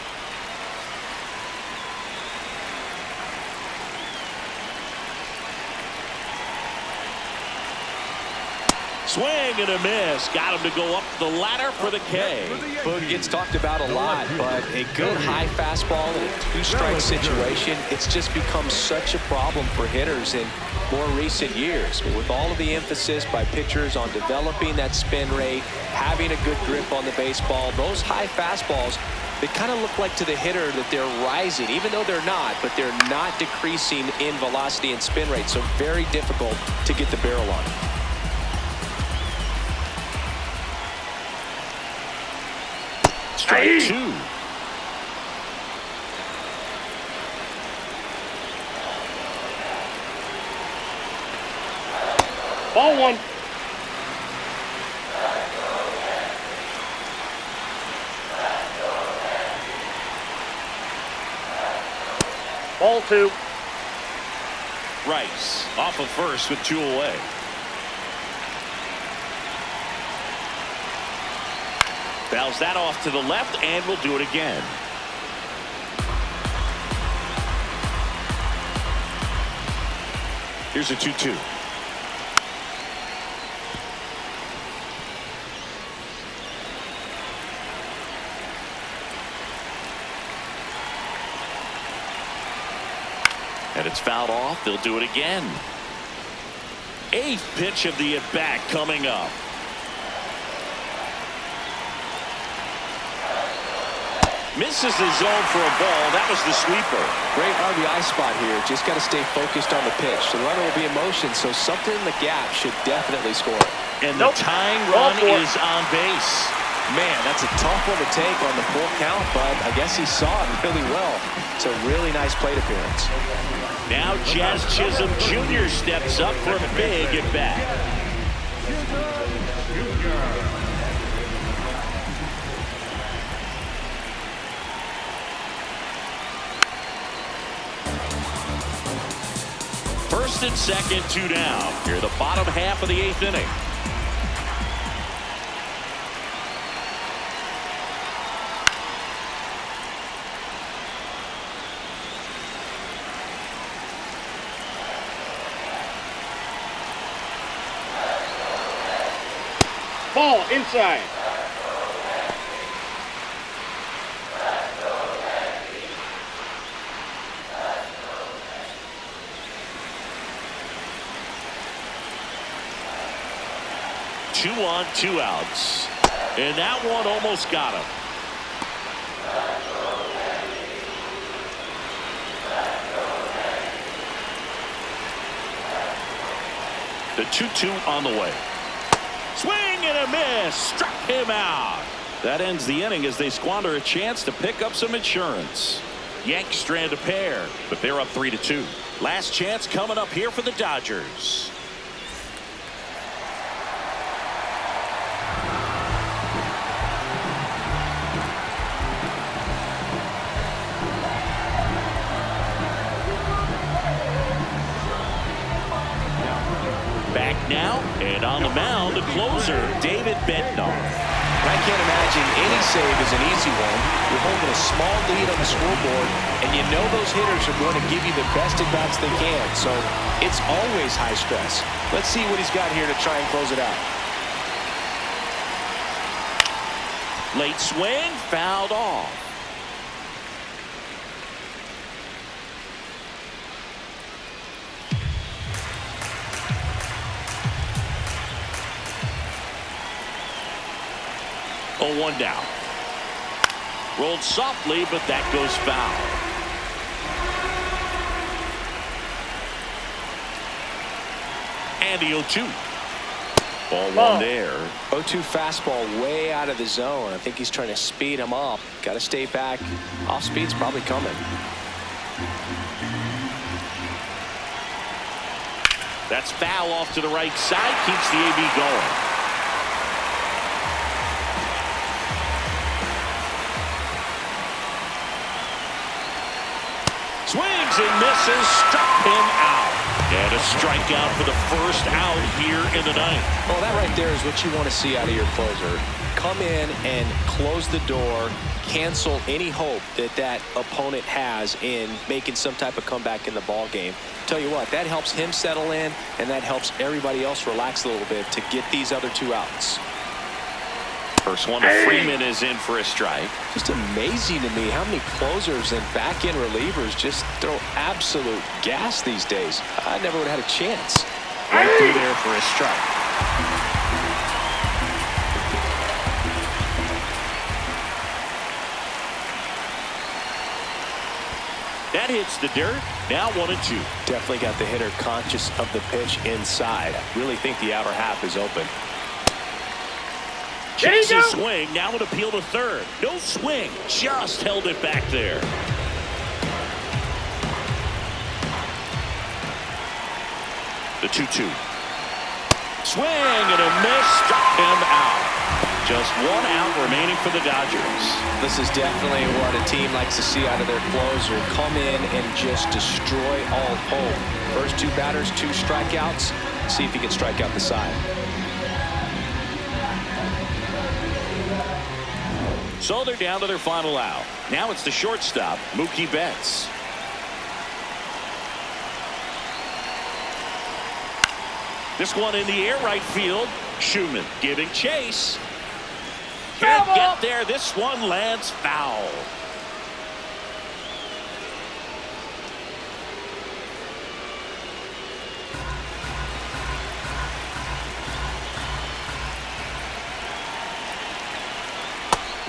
Swing and a miss. Got him to go up the ladder for the K. Boog gets talked about a lot, but a good high fastball in a 2-strike situation, it's just become such a problem for hitters in more recent years. But with all of the emphasis by pitchers on developing that spin rate, having a good grip on the baseball, those high fastballs, they kind of look like to the hitter that they're rising, even though they're not, but they're not decreasing in velocity and spin rate. So very difficult to get the barrel on. Strike 2. Ball 1. Ball 2. Rice off of first with 2 away. Fouls that off to the left, and we'll do it again. Here's a 2-2. And it's fouled off. They'll do it again. 8th pitch of the at-bat coming up. Misses the zone for a ball. That was the sweeper. Great RBI spot here. Just got to stay focused on the pitch. The runner will be in motion, so something in the gap should definitely score. And the tying run is on base. Man, that's a tough one to take on the full count, but I guess he saw it really well. It's a really nice plate appearance. Now Jazz Chisholm Jr. steps up for a big at-bat. First and second, 2 down. Here the bottom half of the 8th inning. Ball inside. Two on, two outs. And that one almost got him. The 2-2 on the way. Swing and a miss. Struck him out. That ends the inning as they squander a chance to pick up some insurance. Yanks strand a pair, but they're up 3-2. Last chance coming up here for the Dodgers. Back now, and on the mound, the closer, David Bednar. I can't imagine any save is an easy one. You're holding a small lead on the scoreboard, and you know those hitters are going to give you the best at-bats they can, so it's always high stress. Let's see what he's got here to try and close it out. Late swing, fouled off. Oh, 1 down. Rolled softly, but that goes foul. And the 0-2. Ball one there. 0-2 fastball way out of the zone. I think he's trying to speed him up. Got to stay back. Off speed's probably coming. That's foul off to the right side. Keeps the AB going. Swings and misses, struck him out. And a strikeout for the first out here in the ninth. Well, that right there is what you want to see out of your closer. Come in and close the door, cancel any hope that that opponent has in making some type of comeback in the ball game. Tell you what, that helps him settle in, and that helps everybody else relax a little bit to get these other 2 outs. First one to Freeman is in for a strike. Just amazing to me how many closers and back-end relievers just throw absolute gas these days. I never would have had a chance. Right through there for a strike. That hits the dirt. Now 1-2. Definitely got the hitter conscious of the pitch inside. Really think the outer half is open. Chases swing, now an appeal to third. No swing, just held it back there. The 2-2. Swing and a miss, struck him out. Just 1 out remaining for the Dodgers. This is definitely what a team likes to see out of their closer. Come in and just destroy all hope. First 2 batters, 2 strikeouts. See if he can strike out the side. So they're down to their final out. Now it's the shortstop, Mookie Betts. This one in the air right field. Schumann giving chase. Can't get there. This one lands foul.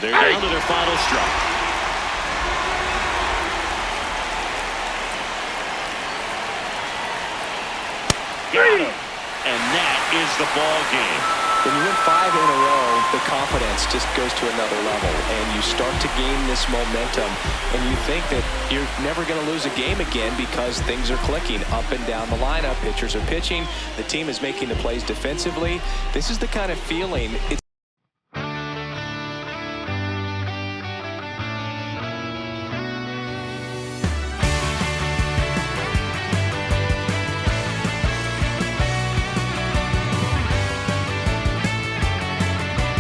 They're down to their final strike. Got him. And that is the ball game. When you win 5 in a row, the confidence just goes to another level, and you start to gain this momentum, and you think that you're never going to lose a game again because things are clicking up and down the lineup. Pitchers are pitching. The team is making the plays defensively. This is the kind of feeling.